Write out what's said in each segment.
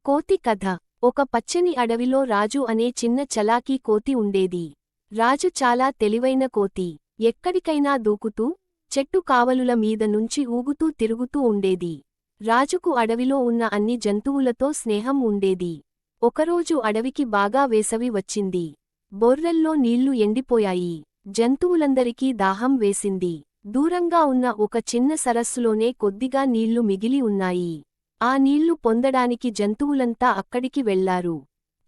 కోతి కథ. ఒక పచ్చని అడవిలో రాజు అనే చిన్న చలాకీ కోతి ఉండేది. రాజు చాలా తెలివైన కోతి. ఎక్కడికైనా దూకుతూ, చెట్టు కావలుల మీద నుంచి ఊగుతూ తిరుగుతూ ఉండేది. రాజుకు అడవిలో ఉన్న అన్ని జంతువులతో స్నేహం ఉండేది. ఒకరోజు అడవికి బాగా వేసవి వచ్చింది. బొర్రెల్లో నీళ్లు ఎండిపోయాయి. జంతువులందరికీ దాహం వేసింది. దూరంగా ఉన్న ఒక చిన్న సరస్సులోనే కొద్దిగా నీళ్లు మిగిలి ఉన్నాయి. ఆ నీళ్లు పొందడానికి జంతువులంతా అక్కడికి వెళ్లారు.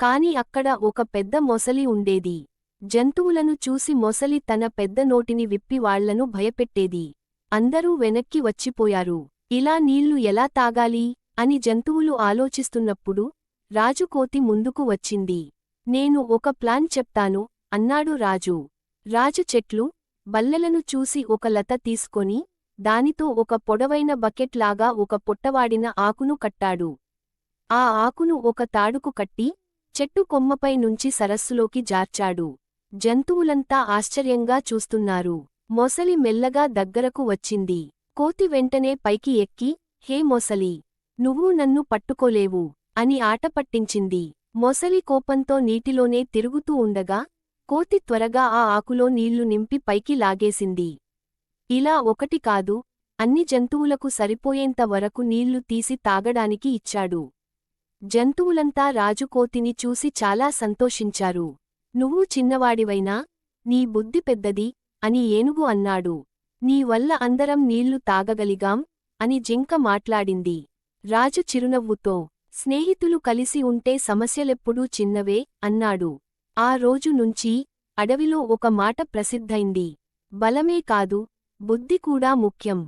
కాని అక్కడ ఒక పెద్ద మొసలి ఉండేది. జంతువులను చూసి మొసలి తన పెద్ద నోటిని విప్పి వాళ్లను భయపెట్టేది. అందరూ వెనక్కి వచ్చిపోయారు. ఇలా నీళ్లు ఎలా తాగాలి అని జంతువులు ఆలోచిస్తున్నప్పుడు రాజు కోతి ముందుకు వచ్చింది. నేను ఒక ప్లాన్ చెప్తాను అన్నాడు రాజు. రాజు చెట్లు, బల్లెలను చూసి ఒక లత తీసుకొని దానితో ఒక పొడవైన బకెట్ లాగా ఒక పొట్టవాడిన ఆకును కట్టాడు. ఆ ఆకును ఒక తాడుకు కట్టి చెట్టు కొమ్మపై నుంచి సరస్సులోకి జార్చాడు. జంతువులంతా ఆశ్చర్యంగా చూస్తున్నారు. మొసలి మెల్లగా దగ్గరకు వచ్చింది. కోతి వెంటనే పైకి ఎక్కి, హే మొసలి, నువ్వు నన్ను పట్టుకోలేవు అని ఆట పట్టించింది. మొసలి కోపంతో నీటిలోనే తిరుగుతూ ఉండగా కోతి త్వరగా ఆ ఆకులో నీళ్లు నింపి పైకి లాగేసింది. ఇలా ఒకటి కాదు, అన్ని జంతువులకు సరిపోయేంత వరకు నీళ్లు తీసి తాగడానికి ఇచ్చాడు. జంతువులంతా రాజు కోతిని చూసి చాలా సంతోషించారు. నువ్వు చిన్నవాడివైనా నీ బుద్ధి పెద్దది అని ఏనుగు అన్నాడు. నీ వల్ల అందరం నీళ్లు తాగగలిగాం అని జింక మాట్లాడింది. రాజు చిరునవ్వుతో, స్నేహితులు కలిసి ఉంటే సమస్యలెప్పుడూ చిన్నవే అన్నాడు. ఆ రోజు నుంచి అడవిలో ఒక మాట ప్రసిద్ధైంది. బలమే కాదు, బుద్ధి కూడా ముఖ్యం.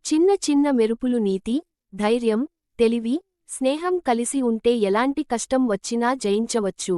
చిన్న చిన్న మెరుపులు నీతి, ధైర్యం, తెలివి, స్నేహం కలిసి ఉంటే ఎలాంటి కష్టం వచ్చినా జయించవచ్చు.